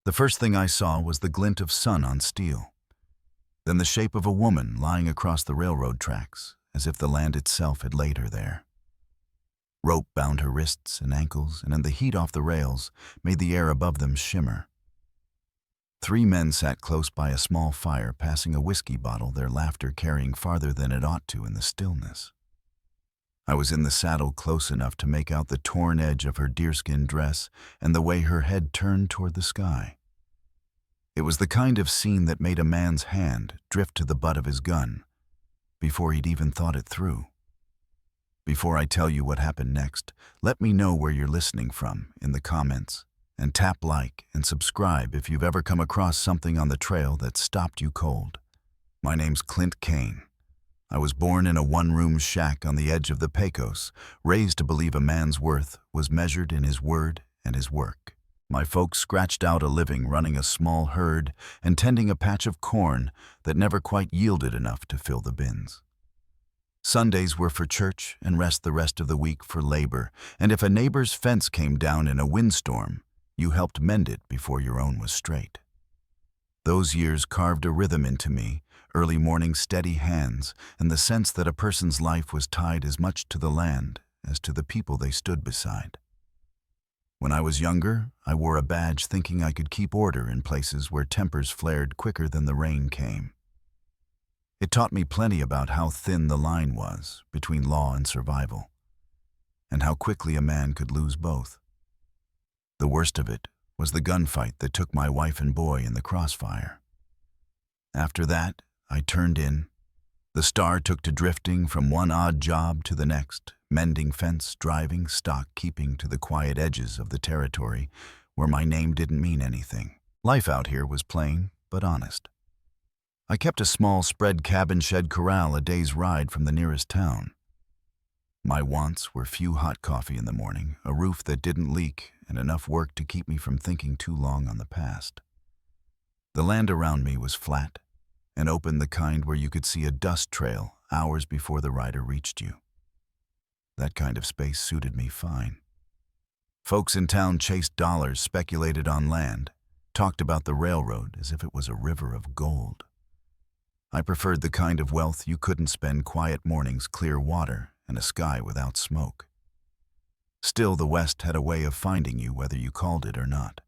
The first thing I saw was the glint of sun on steel, then the shape of a woman lying across the railroad tracks, as if the land itself had laid her there. Rope bound her wrists and ankles, and in the heat off the rails made the air above them shimmer. 3 men sat close by a small fire, passing a whiskey bottle, their laughter carrying farther than it ought to in the stillness. I was in the saddle close enough to make out the torn edge of her deerskin dress and the way her head turned toward the sky. It was the kind of scene that made a man's hand drift to the butt of his gun before he'd even thought it through. Before I tell you what happened next, let me know where you're listening from in the comments, and tap like and subscribe if you've ever come across something on the trail that stopped you cold. My name's Clint Kane. I was born in a one-room shack on the edge of the Pecos, raised to believe a man's worth was measured in his word and his work. My folks scratched out a living running a small herd and tending a patch of corn that never quite yielded enough to fill the bins. Sundays were for church and rest the rest of the week for labor, and if a neighbor's fence came down in a windstorm, you helped mend it before your own was straight. Those years carved a rhythm into me, early morning steady hands, and the sense that a person's life was tied as much to the land as to the people they stood beside. When I was younger, I wore a badge thinking I could keep order in places where tempers flared quicker than the rain came. It taught me plenty about how thin the line was between law and survival, and how quickly a man could lose both. The worst of it was the gunfight that took my wife and boy in the crossfire. After that, I turned in. The star took to drifting from one odd job to the next, mending fence, driving, stock keeping to the quiet edges of the territory where my name didn't mean anything. Life out here was plain but honest. I kept a small spread cabin shed corral a day's ride from the nearest town. My wants were few hot coffee in the morning, a roof that didn't leak, and enough work to keep me from thinking too long on the past. The land around me was flat and open, the kind where you could see a dust trail hours before the rider reached you. That kind of space suited me fine. Folks in town chased dollars, speculated on land, talked about the railroad as if it was a river of gold. I preferred the kind of wealth you couldn't spend quiet mornings, clear water, and a sky without smoke. Still, the West had a way of finding you whether you called it or not.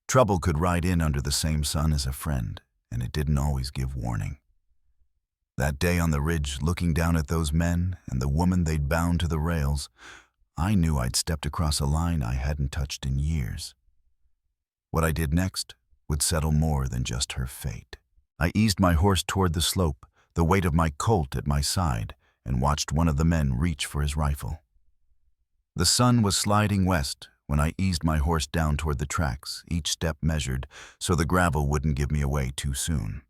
Trouble could ride in under the same sun as a friend, and it didn't always give warning. That day on the ridge, looking down at those men and the woman they'd bound to the rails, I knew I'd stepped across a line I hadn't touched in years. What I did next would settle more than just her fate. I eased my horse toward the slope, the weight of my colt at my side, and watched one of the men reach for his rifle. The sun was sliding west when I eased my horse down toward the tracks, each step measured so the gravel wouldn't give me away too soon.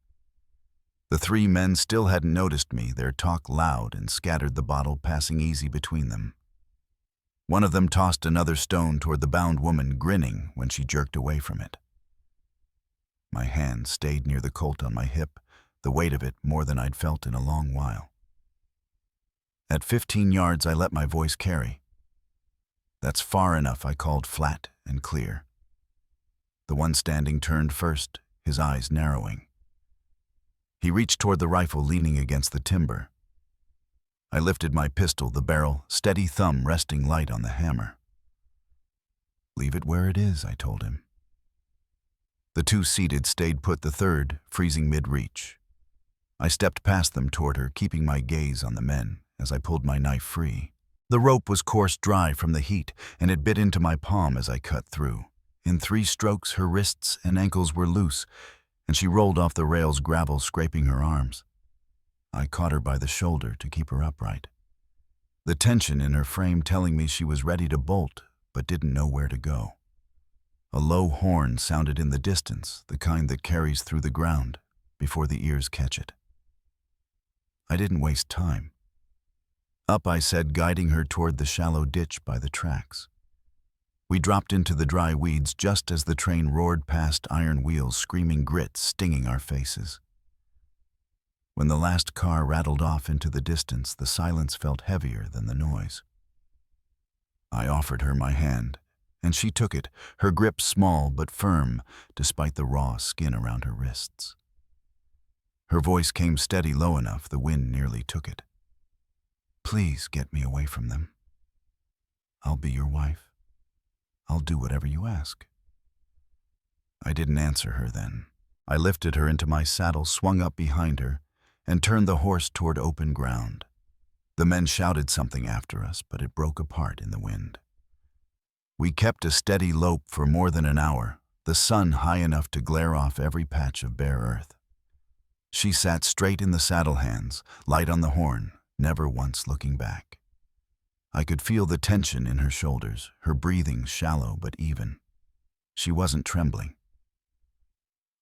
The 3 men still hadn't noticed me, their talk loud, and scattered the bottle, passing easy between them. One of them tossed another stone toward the bound woman, grinning when she jerked away from it. My hand stayed near the colt on my hip, the weight of it more than I'd felt in a long while. At 15 yards, I let my voice carry. "That's far enough," I called flat and clear. The one standing turned first, his eyes narrowing. He reached toward the rifle leaning against the timber. I lifted my pistol, the barrel, steady thumb resting light on the hammer. "Leave it where it is," I told him. The 2 seated stayed put, the third freezing mid-reach. I stepped past them toward her, keeping my gaze on the men as I pulled my knife free. The rope was coarse dry from the heat, and it bit into my palm as I cut through. In 3 strokes, her wrists and ankles were loose, and she rolled off the rails, gravel scraping her arms. I caught her by the shoulder to keep her upright, the tension in her frame telling me she was ready to bolt but didn't know where to go. A low horn sounded in the distance, the kind that carries through the ground before the ears catch it. I didn't waste time. "Up," I said, guiding her toward the shallow ditch by the tracks. We dropped into the dry weeds just as the train roared past, iron wheels screaming, grit stinging our faces. When the last car rattled off into the distance, the silence felt heavier than the noise. I offered her my hand, and she took it, her grip small but firm, despite the raw skin around her wrists. Her voice came steady low enough the wind nearly took it. "Please get me away from them. I'll be your wife. I'll do whatever you ask." I didn't answer her then. I lifted her into my saddle, swung up behind her, and turned the horse toward open ground. The men shouted something after us, but it broke apart in the wind. We kept a steady lope for more than an hour, the sun high enough to glare off every patch of bare earth. She sat straight in the saddle hands, light on the horn, never once looking back. I could feel the tension in her shoulders, her breathing shallow but even. She wasn't trembling.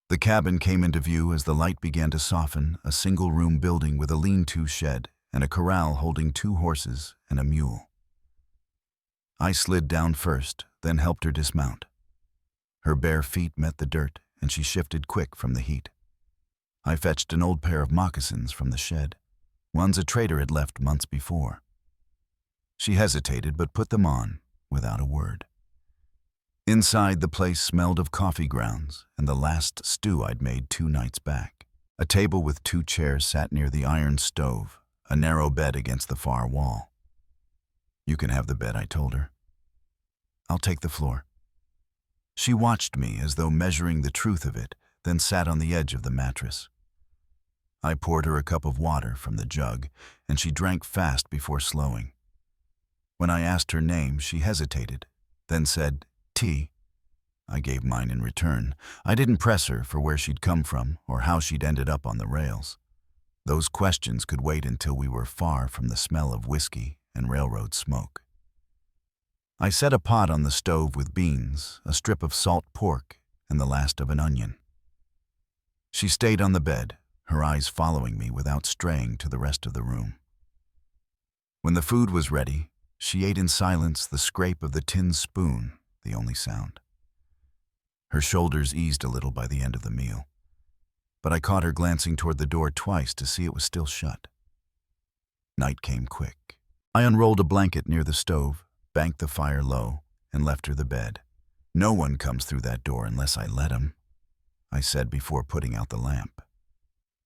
The cabin came into view as the light began to soften, a single-room building with a lean-to shed and a corral holding 2 horses and a mule. I slid down first, then helped her dismount. Her bare feet met the dirt, and she shifted quick from the heat. I fetched an old pair of moccasins from the shed, ones a trader had left months before. She hesitated but put them on, without a word. Inside, the place smelled of coffee grounds and the last stew I'd made 2 nights back. A table with 2 chairs sat near the iron stove, a narrow bed against the far wall. "You can have the bed," I told her. "I'll take the floor." She watched me as though measuring the truth of it, then sat on the edge of the mattress. I poured her a cup of water from the jug, and she drank fast before slowing. When I asked her name, she hesitated, then said, "Tea." I gave mine in return. I didn't press her for where she'd come from or how she'd ended up on the rails. Those questions could wait until we were far from the smell of whiskey and railroad smoke. I set a pot on the stove with beans, a strip of salt pork, and the last of an onion. She stayed on the bed, her eyes following me without straying to the rest of the room. When the food was ready, she ate in silence, the scrape of the tin spoon the only sound. Her shoulders eased a little by the end of the meal, but I caught her glancing toward the door twice to see it was still shut. Night came quick. I unrolled a blanket near the stove, banked the fire low, and left her the bed. "No one comes through that door unless I let him," I said before putting out the lamp.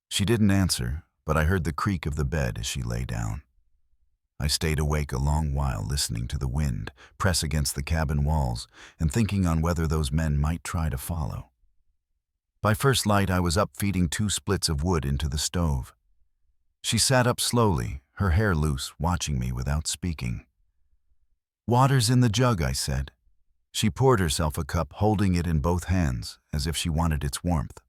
She didn't answer, but I heard the creak of the bed as she lay down. I stayed awake a long while listening to the wind press against the cabin walls and thinking on whether those men might try to follow. By first light, I was up feeding 2 splits of wood into the stove. She sat up slowly, her hair loose, watching me without speaking. "Water's in the jug," I said. She poured herself a cup, holding it in both hands, as if she wanted its warmth.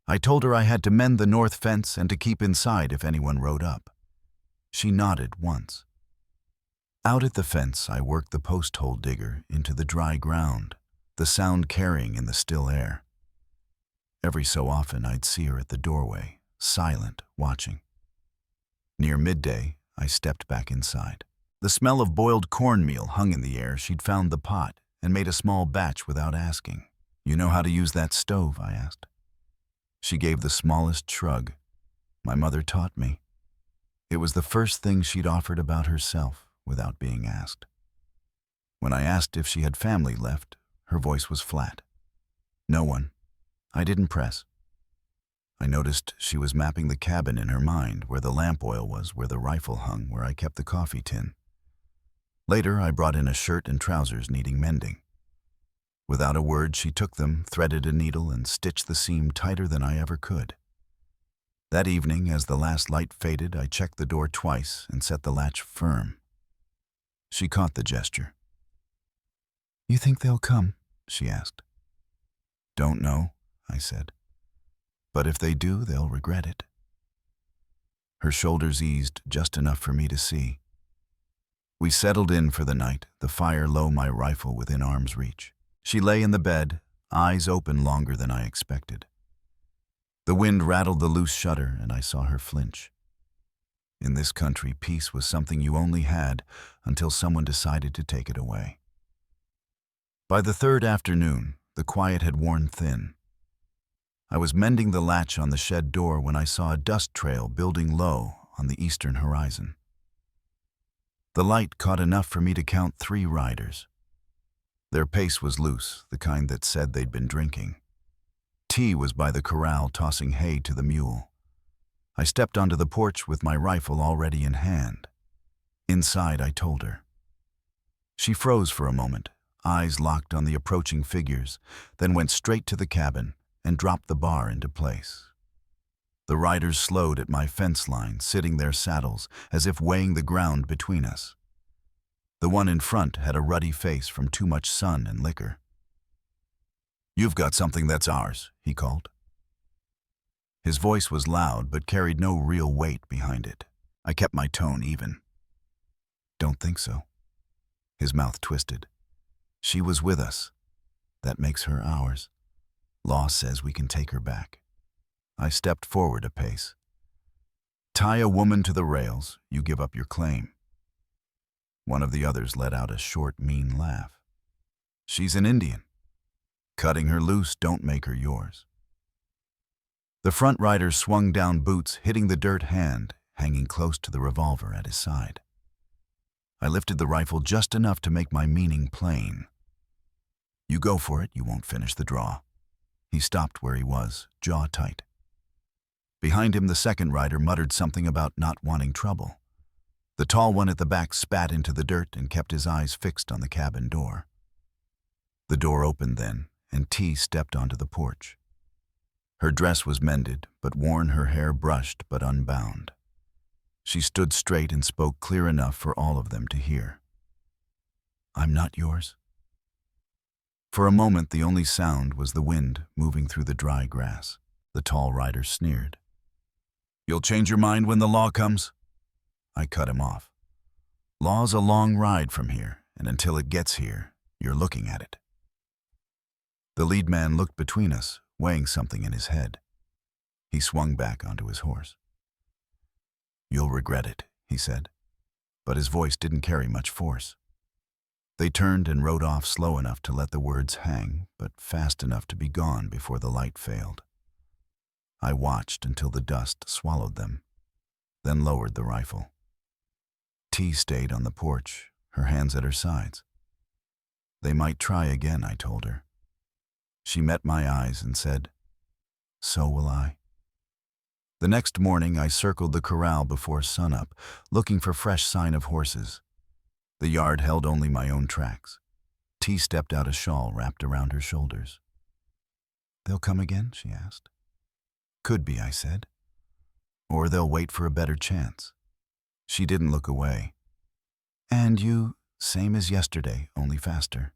I told her I had to mend the north fence and to keep inside if anyone rode up. She nodded once. Out at the fence, I worked the post hole digger into the dry ground, the sound carrying in the still air. Every so often, I'd see her at the doorway, silent, watching. Near midday, I stepped back inside. The smell of boiled cornmeal hung in the air. She'd found the pot and made a small batch without asking. "You know how to use that stove?" I asked. She gave the smallest shrug. "My mother taught me." It was the first thing she'd offered about herself without being asked. When I asked if she had family left, her voice was flat. "No one." I didn't press. I noticed she was mapping the cabin in her mind, where the lamp oil was, where the rifle hung, where I kept the coffee tin. Later, I brought in a shirt and trousers needing mending. Without a word, she took them, threaded a needle, and stitched the seam tighter than I ever could. That evening, as the last light faded, I checked the door twice and set the latch firm. She caught the gesture. "You think they'll come?" she asked. "Don't know," I said. "But if they do, they'll regret it." Her shoulders eased just enough for me to see. We settled in for the night, the fire low, my rifle within arm's reach. She lay in the bed, eyes open longer than I expected. The wind rattled the loose shutter, and I saw her flinch. In this country, peace was something you only had until someone decided to take it away. By the third afternoon, the quiet had worn thin. I was mending the latch on the shed door when I saw a dust trail building low on the eastern horizon. The light caught enough for me to count 3 riders. Their pace was loose, the kind that said they'd been drinking. T was by the corral tossing hay to the mule. I stepped onto the porch with my rifle already in hand. Inside, I told her. She froze for a moment, eyes locked on the approaching figures, then went straight to the cabin and dropped the bar into place. The riders slowed at my fence line, sitting their saddles as if weighing the ground between us. The one in front had a ruddy face from too much sun and liquor. "You've got something that's ours," he called. His voice was loud but carried no real weight behind it. I kept my tone even. "Don't think so." His mouth twisted. "She was with us. That makes her ours. Law says we can take her back." I stepped forward a pace. "Tie a woman to the rails, you give up your claim." One of the others let out a short, mean laugh. "She's an Indian. Cutting her loose don't make her yours." The front rider swung down boots, hitting the dirt hand, hanging close to the revolver at his side. I lifted the rifle just enough to make my meaning plain. "You go for it, you won't finish the draw." He stopped where he was, jaw tight. Behind him, the second rider muttered something about not wanting trouble. The tall one at the back spat into the dirt and kept his eyes fixed on the cabin door. The door opened then, and T stepped onto the porch. Her dress was mended, but worn, her hair brushed but unbound. She stood straight and spoke clear enough for all of them to hear. "I'm not yours." For a moment, the only sound was the wind moving through the dry grass. The tall rider sneered. "You'll change your mind when the law comes?" I cut him off. "Law's a long ride from here, and until it gets here, you're looking at it." The lead man looked between us, weighing something in his head. He swung back onto his horse. "You'll regret it," he said, but his voice didn't carry much force. They turned and rode off slow enough to let the words hang, but fast enough to be gone before the light failed. I watched until the dust swallowed them, then lowered the rifle. T stayed on the porch, her hands at her sides. "They might try again," I told her. She met my eyes and said, "So will I." The next morning, I circled the corral before sunup, looking for fresh sign of horses. The yard held only my own tracks. T stepped out, a shawl wrapped around her shoulders. "They'll come again?" she asked. "Could be," I said. "Or they'll wait for a better chance." She didn't look away. "And you, same as yesterday, only faster."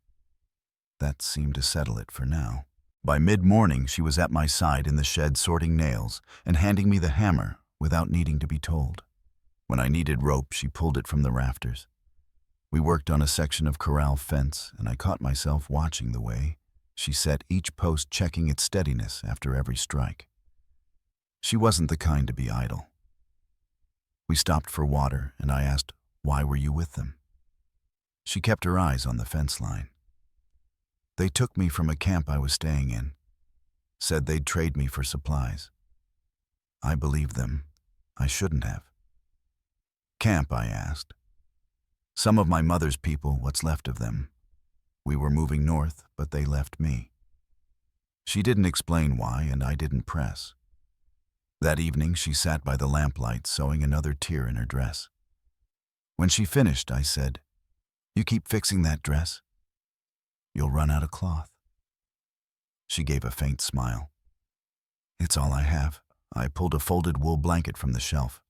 That seemed to settle it for now. By mid-morning, she was at my side in the shed sorting nails and handing me the hammer without needing to be told. When I needed rope, she pulled it from the rafters. We worked on a section of corral fence, and I caught myself watching the way she set each post, checking its steadiness after every strike. She wasn't the kind to be idle. We stopped for water, and I asked, "Why were you with them?" She kept her eyes on the fence line. "They took me from a camp I was staying in. Said they'd trade me for supplies. I believed them. I shouldn't have." "Camp?" I asked. "Some of my mother's people, what's left of them. We were moving north, but they left me." She didn't explain why, and I didn't press. That evening, she sat by the lamplight, sewing another tear in her dress. When she finished, I said, "You keep fixing that dress? You'll run out of cloth." She gave a faint smile. "It's all I have." I pulled a folded wool blanket from the shelf.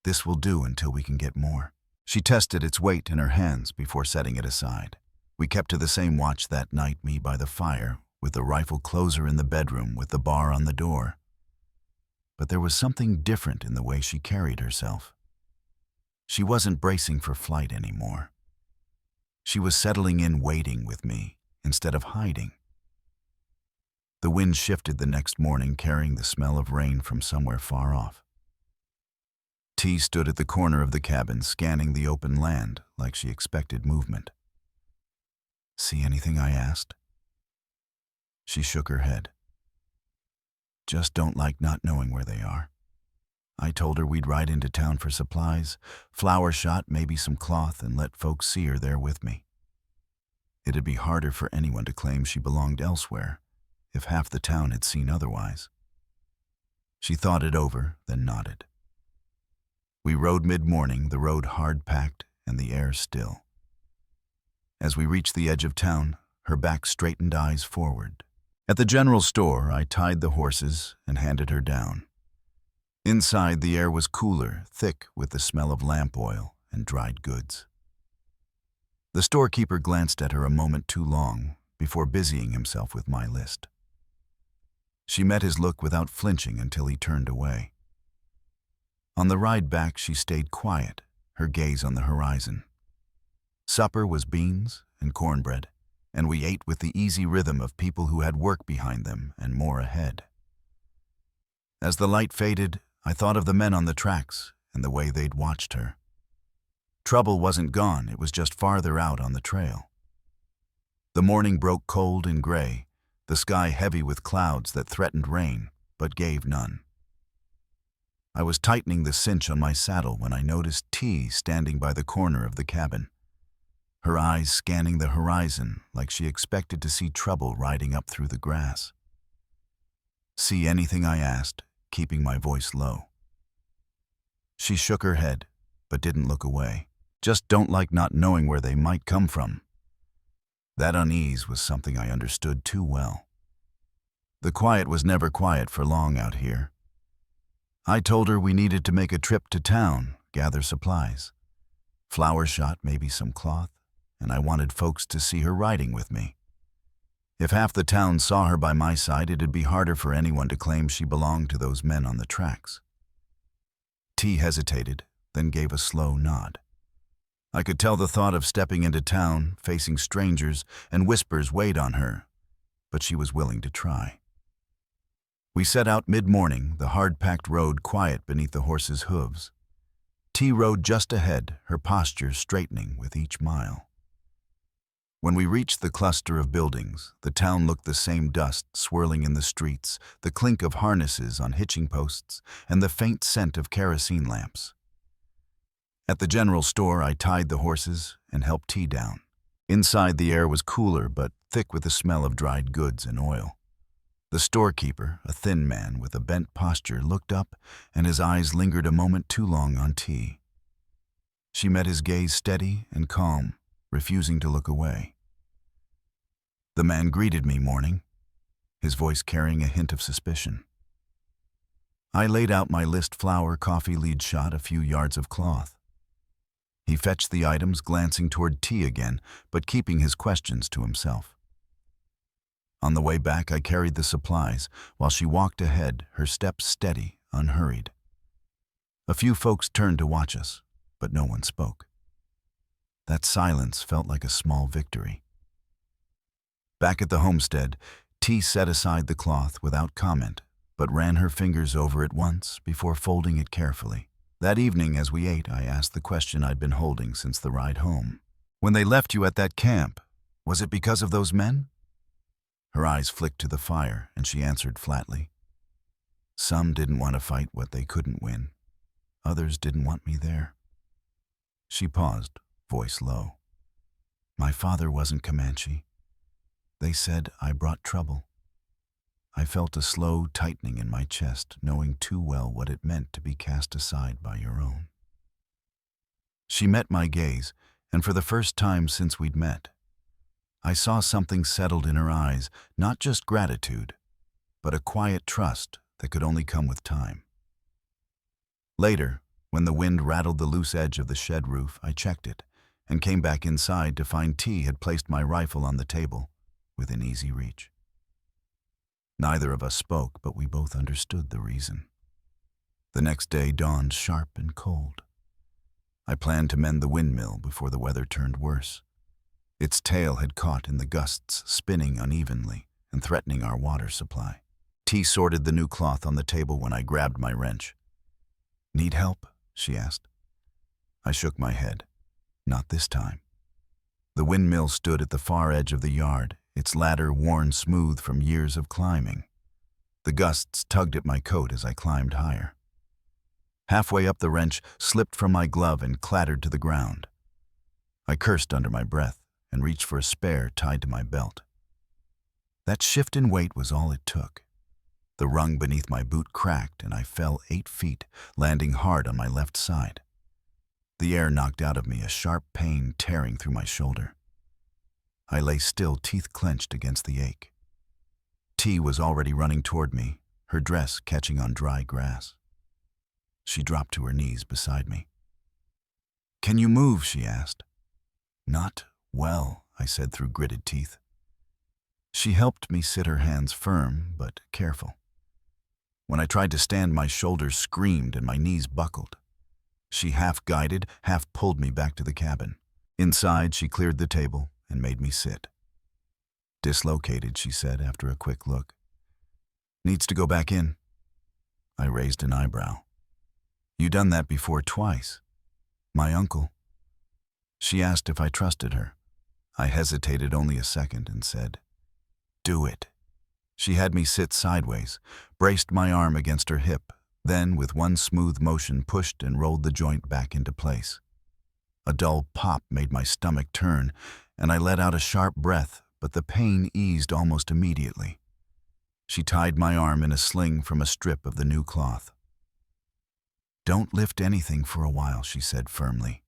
"This will do until we can get more." She tested its weight in her hands before setting it aside. We kept to the same watch that night, me by the fire, with the rifle closer in the bedroom with the bar on the door. But there was something different in the way she carried herself. She wasn't bracing for flight anymore. She was settling in, waiting with me, instead of hiding. The wind shifted the next morning, carrying the smell of rain from somewhere far off. T stood at the corner of the cabin, scanning the open land like she expected movement. "See anything?" I asked. She shook her head. "Just don't like not knowing where they are." I told her we'd ride into town for supplies, flour shot, maybe some cloth, and let folks see her there with me. it'd be harder for anyone to claim she belonged elsewhere if half the town had seen otherwise. She thought it over, then nodded. We rode mid-morning, the road hard-packed and the air still. As we reached the edge of town, her back straightened, eyes forward. At the general store, I tied the horses and handed her down. Inside, the air was cooler, thick with the smell of lamp oil and dried goods. The storekeeper glanced at her a moment too long before busying himself with my list. She met his look without flinching until he turned away. On the ride back, she stayed quiet, her gaze on the horizon. Supper was beans and cornbread, and we ate with the easy rhythm of people who had work behind them and more ahead. As the light faded, I thought of the men on the tracks and the way they'd watched her. Trouble wasn't gone, it was just farther out on the trail. The morning broke cold and gray, the sky heavy with clouds that threatened rain, but gave none. I was tightening the cinch on my saddle when I noticed T standing by the corner of the cabin, her eyes scanning the horizon like she expected to see trouble riding up through the grass. "See anything?" I asked, keeping my voice low. She shook her head, but didn't look away. "Just don't like not knowing where they might come from." That unease was something I understood too well. The quiet was never quiet for long out here. I told her we needed to make a trip to town, gather supplies. Flower shot, maybe some cloth, and I wanted folks to see her riding with me. If half the town saw her by my side, it'd be harder for anyone to claim she belonged to those men on the tracks. T hesitated, then gave a slow nod. I could tell the thought of stepping into town, facing strangers, and whispers weighed on her, but she was willing to try. We set out mid-morning, the hard-packed road quiet beneath the horses' hooves. T rode just ahead, her posture straightening with each mile. When we reached the cluster of buildings, the town looked the same, dust swirling in the streets, the clink of harnesses on hitching posts, and the faint scent of kerosene lamps. At the general store, I tied the horses and helped T down. Inside, the air was cooler but thick with the smell of dried goods and oil. The storekeeper, a thin man with a bent posture, looked up, and his eyes lingered a moment too long on T. She met his gaze steady and calm, refusing to look away. The man greeted me morning, his voice carrying a hint of suspicion. I laid out my list: flour, coffee, lead shot, a few yards of cloth. He fetched the items, glancing toward T again, but keeping his questions to himself. On the way back, I carried the supplies, while she walked ahead, her steps steady, unhurried. A few folks turned to watch us, but no one spoke. That silence felt like a small victory. Back at the homestead, T set aside the cloth without comment, but ran her fingers over it once before folding it carefully. That evening, as we ate, I asked the question I'd been holding since the ride home. "When they left you at that camp, was it because of those men?" Her eyes flicked to the fire, and she answered flatly. "Some didn't want to fight what they couldn't win. Others didn't want me there." She paused, voice low. "My father wasn't Comanche. They said I brought trouble." I felt a slow tightening in my chest, knowing too well what it meant to be cast aside by your own. She met my gaze, and for the first time since we'd met, I saw something settled in her eyes, not just gratitude, but a quiet trust that could only come with time. Later, when the wind rattled the loose edge of the shed roof, I checked it and came back inside to find T had placed my rifle on the table, within easy reach. Neither of us spoke, but we both understood the reason. The next day dawned sharp and cold. I planned to mend the windmill before the weather turned worse. Its tail had caught in the gusts, spinning unevenly and threatening our water supply. T sorted the new cloth on the table when I grabbed my wrench. "Need help?" she asked. I shook my head. Not this time. The windmill stood at the far edge of the yard, its ladder worn smooth from years of climbing. The gusts tugged at my coat as I climbed higher. Halfway up, the wrench slipped from my glove and clattered to the ground. I cursed under my breath and reached for a spare tied to my belt. That shift in weight was all it took. The rung beneath my boot cracked and I fell 8 feet, landing hard on my left side. The air knocked out of me, a sharp pain tearing through my shoulder. I lay still, teeth clenched against the ache. T was already running toward me, her dress catching on dry grass. She dropped to her knees beside me. "Can you move?" she asked. "Not well," I said through gritted teeth. She helped me sit, her hands firm but careful. When I tried to stand, my shoulders screamed and my knees buckled. She half guided, half pulled me back to the cabin. Inside, she cleared the table and made me sit. "Dislocated," she said after a quick look. "Needs to go back in." I raised an eyebrow. "You done that before twice." "My uncle." She asked if I trusted her. I hesitated only a second and said, "Do it." She had me sit sideways, braced my arm against her hip, then with one smooth motion pushed and rolled the joint back into place. A dull pop made my stomach turn, and I let out a sharp breath, but the pain eased almost immediately. She tied my arm in a sling from a strip of the new cloth. "Don't lift anything for a while," she said firmly.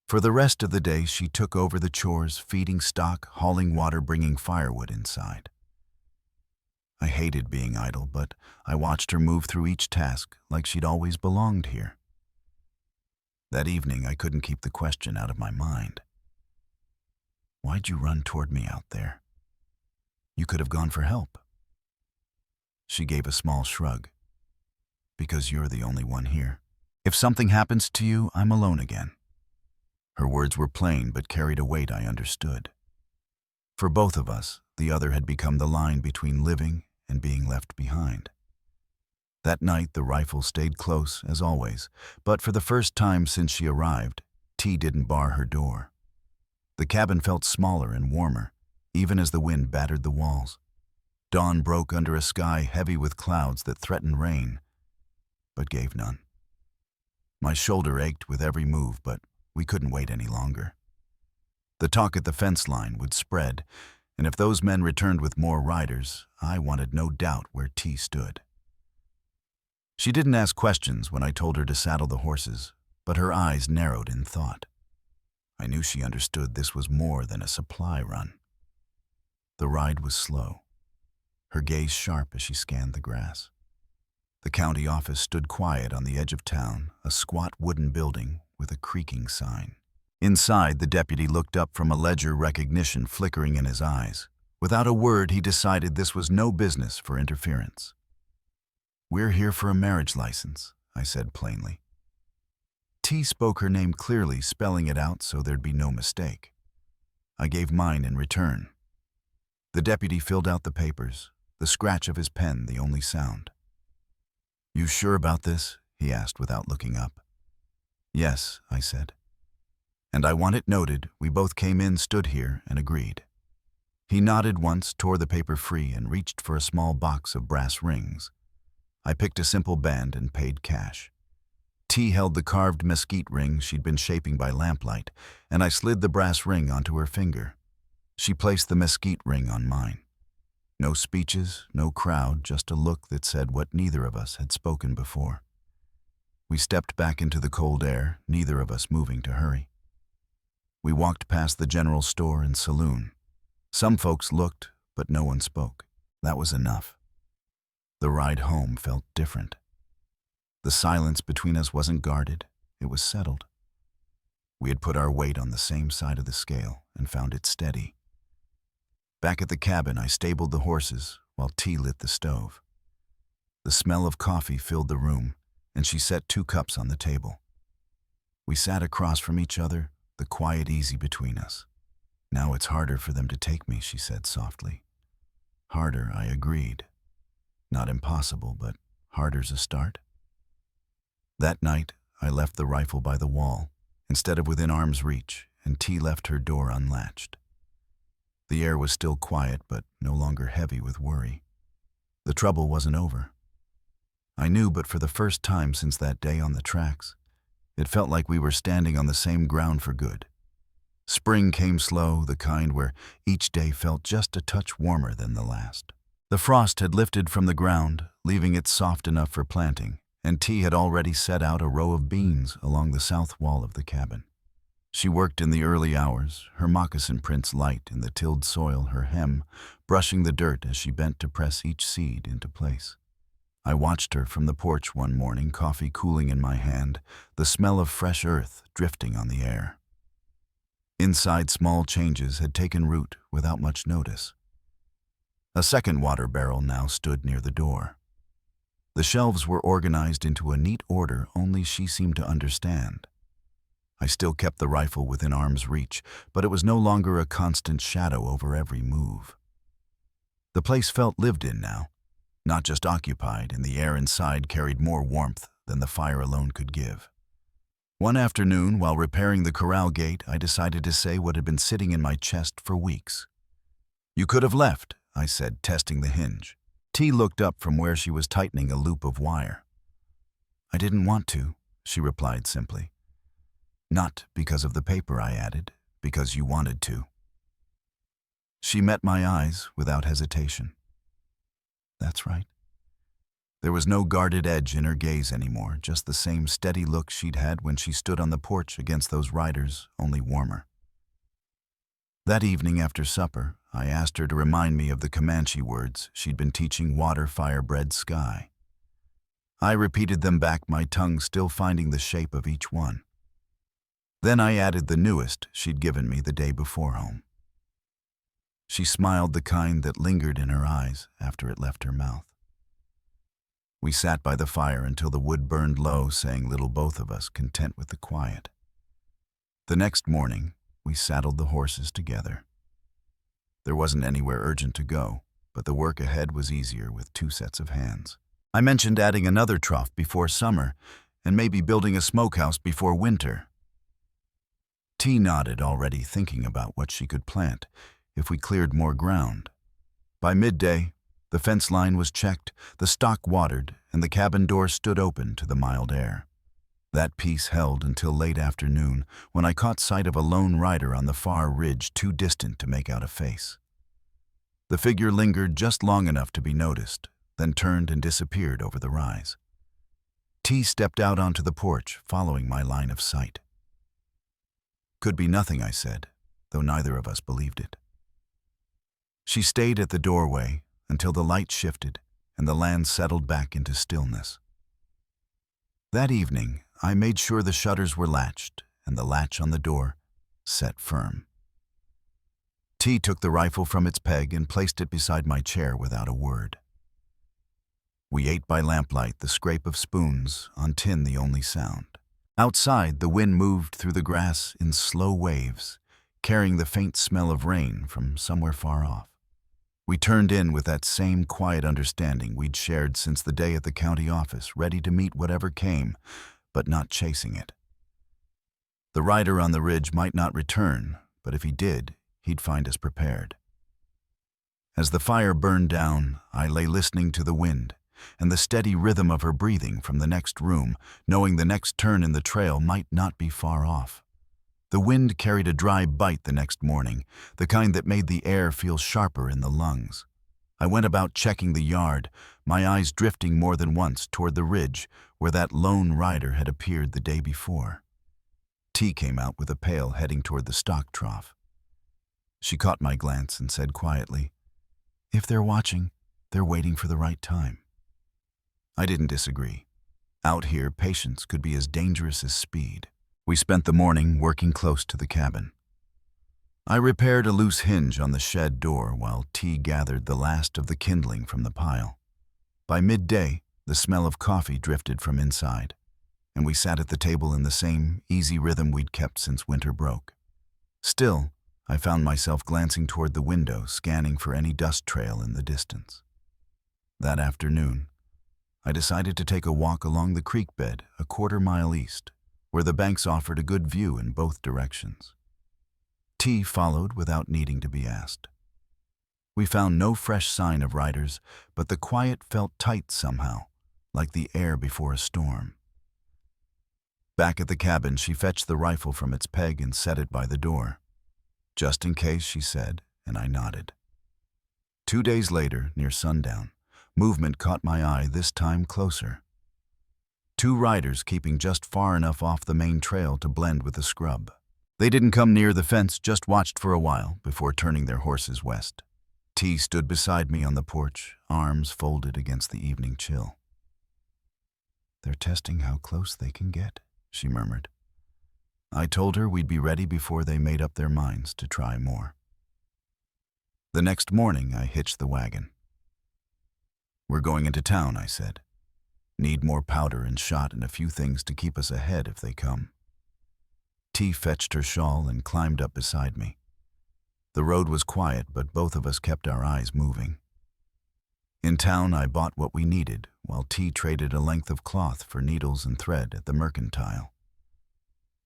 For the rest of the day, she took over the chores, feeding stock, hauling water, bringing firewood inside. I hated being idle, but I watched her move through each task like she'd always belonged here. That evening, I couldn't keep the question out of my mind. "Why'd you run toward me out there? You could have gone for help." She gave a small shrug. "Because you're the only one here. If something happens to you, I'm alone again." Her words were plain but carried a weight I understood. For both of us, the other had become the line between living and being left behind. That night, the rifle stayed close, as always, but for the first time since she arrived, T didn't bar her door. The cabin felt smaller and warmer, even as the wind battered the walls. Dawn broke under a sky heavy with clouds that threatened rain, but gave none. My shoulder ached with every move, but we couldn't wait any longer. The talk at the fence line would spread, and if those men returned with more riders, I wanted no doubt where T stood. She didn't ask questions when I told her to saddle the horses, but her eyes narrowed in thought. I knew she understood this was more than a supply run. The ride was slow, her gaze sharp as she scanned the grass. The county office stood quiet on the edge of town, a squat wooden building with a creaking sign. Inside, the deputy looked up from a ledger, recognition flickering in his eyes. Without a word, he decided this was no business for interference. "We're here for a marriage license," I said plainly. T spoke her name clearly, spelling it out so there'd be no mistake. I gave mine in return. The deputy filled out the papers, the scratch of his pen the only sound. "You sure about this?" he asked without looking up. "Yes," I said. "And I want it noted, we both came in, stood here, and agreed." He nodded once, tore the paper free, and reached for a small box of brass rings. I picked a simple band and paid cash. T held the carved mesquite ring she'd been shaping by lamplight, and I slid the brass ring onto her finger. She placed the mesquite ring on mine. No speeches, no crowd, just a look that said what neither of us had spoken before. We stepped back into the cold air, neither of us moving to hurry. We walked past the general store and saloon. Some folks looked, but no one spoke. That was enough. The ride home felt different. The silence between us wasn't guarded, it was settled. We had put our weight on the same side of the scale and found it steady. Back at the cabin, I stabled the horses while T lit the stove. The smell of coffee filled the room, and she set 2 cups on the table. We sat across from each other, the quiet easy between us. "Now it's harder for them to take me," she said softly. "Harder," I agreed. "Not impossible, but harder's a start." That night, I left the rifle by the wall, instead of within arm's reach, and T left her door unlatched. The air was still quiet, but no longer heavy with worry. The trouble wasn't over. I knew, but for the first time since that day on the tracks, it felt like we were standing on the same ground for good. Spring came slow, the kind where each day felt just a touch warmer than the last. The frost had lifted from the ground, leaving it soft enough for planting, and T had already set out a row of beans along the south wall of the cabin. She worked in the early hours, her moccasin prints light in the tilled soil, her hem brushing the dirt as she bent to press each seed into place. I watched her from the porch one morning, coffee cooling in my hand, the smell of fresh earth drifting on the air. Inside, small changes had taken root without much notice. A second water barrel now stood near the door. The shelves were organized into a neat order only she seemed to understand. I still kept the rifle within arm's reach, but it was no longer a constant shadow over every move. The place felt lived in now, not just occupied, and the air inside carried more warmth than the fire alone could give. One afternoon, while repairing the corral gate, I decided to say what had been sitting in my chest for weeks. "You could have left," I said, testing the hinge. T looked up from where she was tightening a loop of wire. "I didn't want to," she replied simply. "Not because of the paper," I added, "because you wanted to." She met my eyes without hesitation. That's right. There was no guarded edge in her gaze anymore, just the same steady look she'd had when she stood on the porch against those riders, only warmer. That evening after supper, I asked her to remind me of the Comanche words she'd been teaching water, fire, bread, sky. I repeated them back, my tongue still finding the shape of each one. Then I added the newest she'd given me the day before home. She smiled, the kind that lingered in her eyes after it left her mouth. We sat by the fire until the wood burned low, saying little, both of us, content with the quiet. The next morning, we saddled the horses together. There wasn't anywhere urgent to go, but the work ahead was easier with 2 sets of hands. I mentioned adding another trough before summer, and maybe building a smokehouse before winter. T nodded, already thinking about what she could plant if we cleared more ground. By midday, the fence line was checked, the stock watered, and the cabin door stood open to the mild air. That peace held until late afternoon, when I caught sight of a lone rider on the far ridge, too distant to make out a face. The figure lingered just long enough to be noticed, then turned and disappeared over the rise. T stepped out onto the porch, following my line of sight. "Could be nothing," I said, though neither of us believed it. She stayed at the doorway until the light shifted and the land settled back into stillness. That evening, I made sure the shutters were latched and the latch on the door set firm. T took the rifle from its peg and placed it beside my chair without a word. We ate by lamplight, the scrape of spoons on tin the only sound. Outside, the wind moved through the grass in slow waves, carrying the faint smell of rain from somewhere far off. We turned in with that same quiet understanding we'd shared since the day at the county office, ready to meet whatever came, but not chasing it. The rider on the ridge might not return, but if he did, he'd find us prepared. As the fire burned down, I lay listening to the wind and the steady rhythm of her breathing from the next room, knowing the next turn in the trail might not be far off. The wind carried a dry bite the next morning, the kind that made the air feel sharper in the lungs. I went about checking the yard, my eyes drifting more than once toward the ridge where that lone rider had appeared the day before. T came out with a pail, heading toward the stock trough. She caught my glance and said quietly, "If they're watching, they're waiting for the right time." I didn't disagree. Out here, patience could be as dangerous as speed. We spent the morning working close to the cabin. I repaired a loose hinge on the shed door while T gathered the last of the kindling from the pile. By midday, the smell of coffee drifted from inside, and we sat at the table in the same easy rhythm we'd kept since winter broke. Still, I found myself glancing toward the window, scanning for any dust trail in the distance. That afternoon, I decided to take a walk along the creek bed a quarter-mile east, where the banks offered a good view in both directions. T followed without needing to be asked. We found no fresh sign of riders, but the quiet felt tight somehow, like the air before a storm. Back at the cabin, she fetched the rifle from its peg and set it by the door. Just in case, she said, and I nodded. 2 days later, near sundown, movement caught my eye, this time closer. 2 riders keeping just far enough off the main trail to blend with the scrub. They didn't come near the fence, just watched for a while before turning their horses west. T stood beside me on the porch, arms folded against the evening chill. "They're testing how close they can get," she murmured. I told her we'd be ready before they made up their minds to try more. The next morning, I hitched the wagon. "We're going into town," I said. "Need more powder and shot and a few things to keep us ahead if they come." T fetched her shawl and climbed up beside me. The road was quiet, but both of us kept our eyes moving. In town, I bought what we needed, while T traded a length of cloth for needles and thread at the mercantile.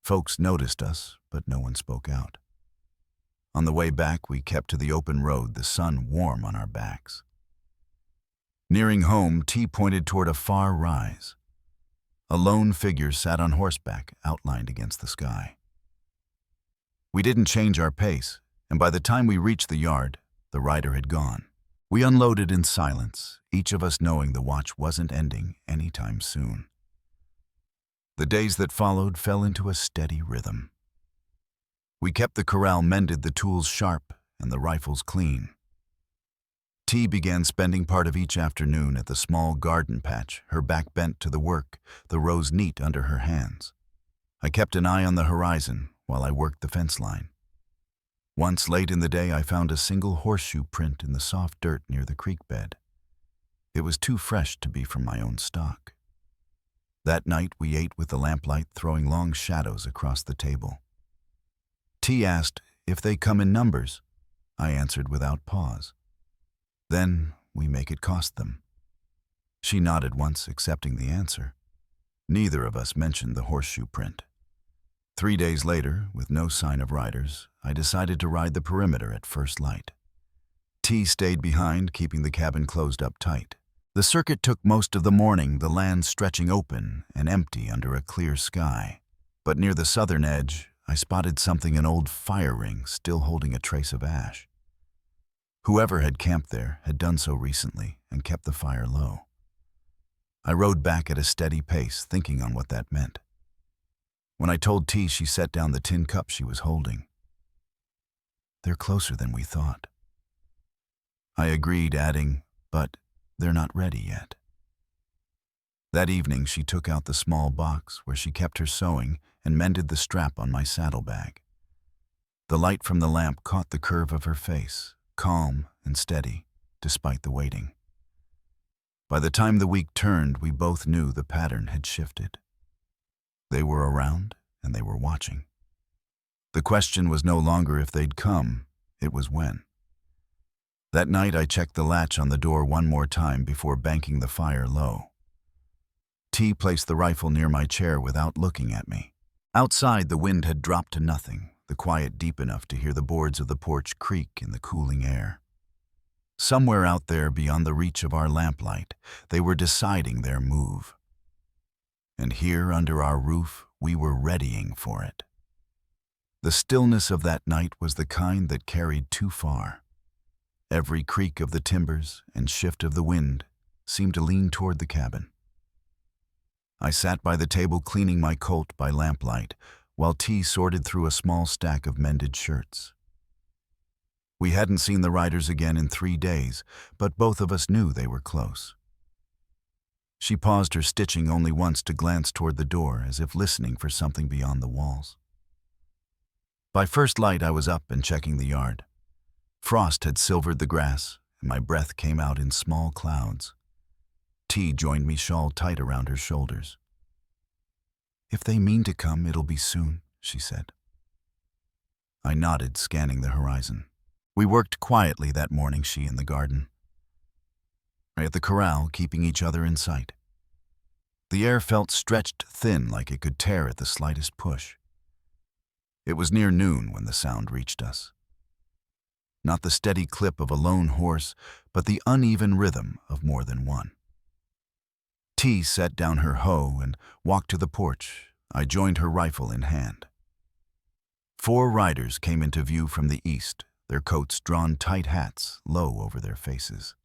Folks noticed us, but no one spoke out. On the way back, we kept to the open road, the sun warm on our backs. Nearing home, T pointed toward a far rise. A lone figure sat on horseback, outlined against the sky. We didn't change our pace, and by the time we reached the yard, the rider had gone. We unloaded in silence, each of us knowing the watch wasn't ending anytime soon. The days that followed fell into a steady rhythm. We kept the corral mended, the tools sharp, and the rifles clean. T began spending part of each afternoon at the small garden patch, her back bent to the work, the rows neat under her hands. I kept an eye on the horizon while I worked the fence line. Once late in the day, I found a single horseshoe print in the soft dirt near the creek bed. It was too fresh to be from my own stock. That night, we ate with the lamplight throwing long shadows across the table. T asked if they come in numbers. I answered without pause. "Then we make it cost them." She nodded once, accepting the answer. Neither of us mentioned the horseshoe print. 3 days later, with no sign of riders, I decided to ride the perimeter at first light. T stayed behind, keeping the cabin closed up tight. The circuit took most of the morning, the land stretching open and empty under a clear sky. But near the southern edge, I spotted something, an old fire ring still holding a trace of ash. Whoever had camped there had done so recently and kept the fire low. I rode back at a steady pace, thinking on what that meant. When I told T, she set down the tin cup she was holding. "They're closer than we thought." I agreed, adding, "But they're not ready yet." That evening, she took out the small box where she kept her sewing and mended the strap on my saddlebag. The light from the lamp caught the curve of her face, calm and steady, despite the waiting. By the time the week turned, we both knew the pattern had shifted. They were around, and they were watching. The question was no longer if they'd come, it was when. That night, I checked the latch on the door one more time before banking the fire low. T placed the rifle near my chair without looking at me. Outside, the wind had dropped to nothing, the quiet deep enough to hear the boards of the porch creak in the cooling air. Somewhere out there beyond the reach of our lamplight, they were deciding their move. And here under our roof, we were readying for it. The stillness of that night was the kind that carried too far. Every creak of the timbers and shift of the wind seemed to lean toward the cabin. I sat by the table cleaning my colt by lamplight, while T sorted through a small stack of mended shirts. We hadn't seen the riders again in 3 days, but both of us knew they were close. She paused her stitching only once to glance toward the door, as if listening for something beyond the walls. By first light, I was up and checking the yard. Frost had silvered the grass, and my breath came out in small clouds. T joined me, shawl tight around her shoulders. "If they mean to come, it'll be soon," she said. I nodded, scanning the horizon. We worked quietly that morning, she in the garden, at the corral, keeping each other in sight. The air felt stretched thin, like it could tear at the slightest push. It was near noon when the sound reached us. Not the steady clip of a lone horse, but the uneven rhythm of more than one. T set down her hoe and walked to the porch. I joined her, rifle in hand. 4 riders came into view from the east, their coats drawn tight hats low over their faces.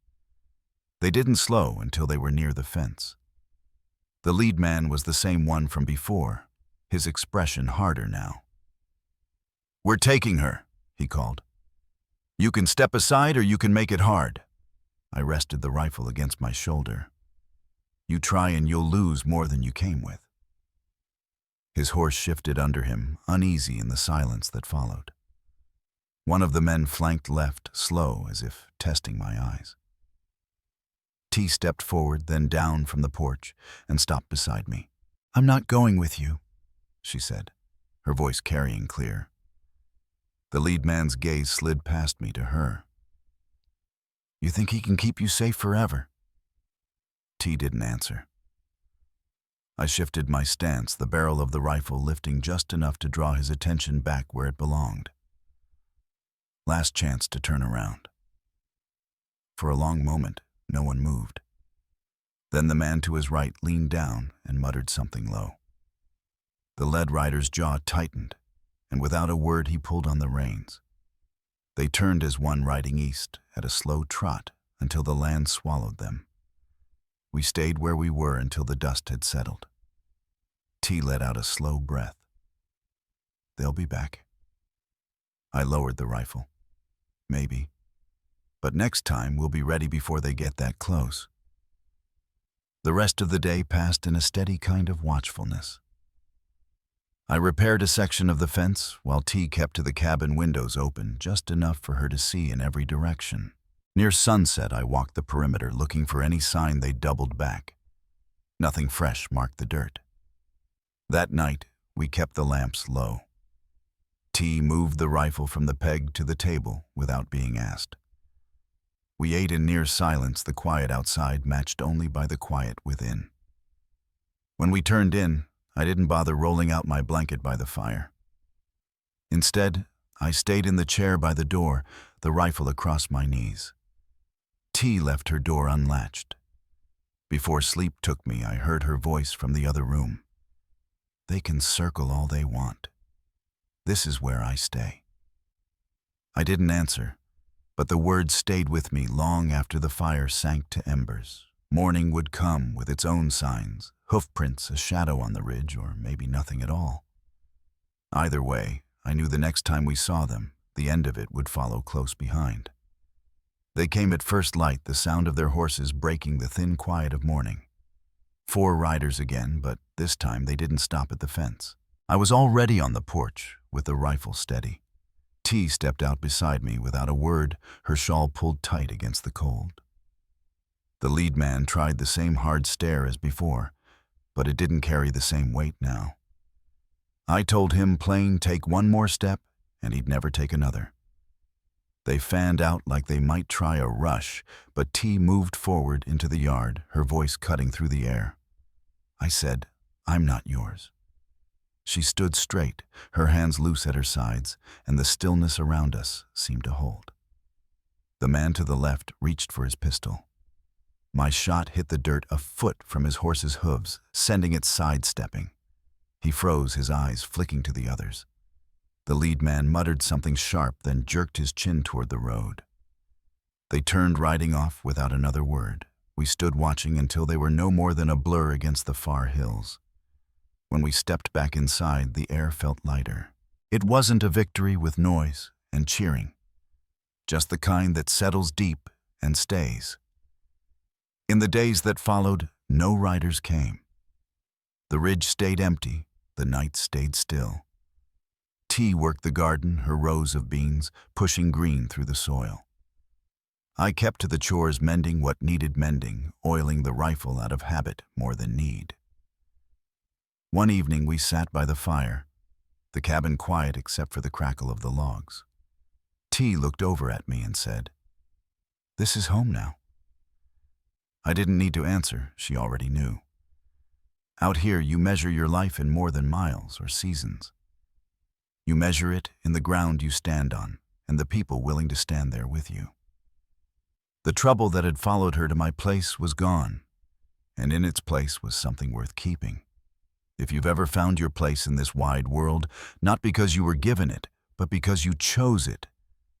They didn't slow until they were near the fence. The lead man was the same one from before, his expression harder now. "We're taking her," he called. "You can step aside or you can make it hard." I rested the rifle against my shoulder. "You try and you'll lose more than you came with." His horse shifted under him, uneasy in the silence that followed. One of the men flanked left, slow, as if testing my eyes. T stepped forward, then down from the porch, and stopped beside me. "I'm not going with you," she said, her voice carrying clear. The lead man's gaze slid past me to her. "You think he can keep you safe forever?" T didn't answer. I shifted my stance, the barrel of the rifle lifting just enough to draw his attention back where it belonged. Last chance to turn around. For a long moment, no one moved. Then the man to his right leaned down and muttered something low. The lead rider's jaw tightened, and without a word he pulled on the reins. They turned as one riding east at a slow trot until the land swallowed them. We stayed where we were until the dust had settled. T let out a slow breath. "They'll be back." I lowered the rifle. "Maybe. But next time we'll be ready before they get that close." The rest of the day passed in a steady kind of watchfulness. I repaired a section of the fence while T kept to the cabin windows open just enough for her to see in every direction. Near sunset, I walked the perimeter looking for any sign they'd doubled back. Nothing fresh marked the dirt. That night, we kept the lamps low. T moved the rifle from the peg to the table without being asked. We ate in near silence, the quiet outside matched only by the quiet within. When we turned in, I didn't bother rolling out my blanket by the fire. Instead, I stayed in the chair by the door, the rifle across my knees. T left her door unlatched. Before sleep took me, I heard her voice from the other room. "They can circle all they want. This is where I stay." I didn't answer, but the words stayed with me long after the fire sank to embers. Morning would come with its own signs, hoofprints, a shadow on the ridge, or maybe nothing at all. Either way, I knew the next time we saw them, the end of it would follow close behind. They came at first light, the sound of their horses breaking the thin quiet of morning. 4 riders again, but this time they didn't stop at the fence. I was already on the porch, with the rifle steady. T stepped out beside me without a word, her shawl pulled tight against the cold. The lead man tried the same hard stare as before, but it didn't carry the same weight now. I told him plain, take one more step, and he'd never take another. They fanned out like they might try a rush, but T moved forward into the yard, her voice cutting through the air. I said, "I'm not yours." She stood straight, her hands loose at her sides, and the stillness around us seemed to hold. The man to the left reached for his pistol. My shot hit the dirt a foot from his horse's hooves, sending it sidestepping. He froze, his eyes flicking to the others. The lead man muttered something sharp, then jerked his chin toward the road. They turned, riding off without another word. We stood watching until they were no more than a blur against the far hills. When we stepped back inside, the air felt lighter. It wasn't a victory with noise and cheering, just the kind that settles deep and stays. In the days that followed, no riders came. The ridge stayed empty, the night stayed still. T worked the garden, her rows of beans, pushing green through the soil. I kept to the chores, mending what needed mending, oiling the rifle out of habit more than need. One evening we sat by the fire, the cabin quiet except for the crackle of the logs. T looked over at me and said, "This is home now." I didn't need to answer, she already knew. Out here you measure your life in more than miles or seasons. You measure it in the ground you stand on and the people willing to stand there with you. The trouble that had followed her to my place was gone, and in its place was something worth keeping. If you've ever found your place in this wide world, not because you were given it, but because you chose it,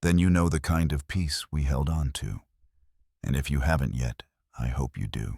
then you know the kind of peace we held on to. And if you haven't yet, I hope you do.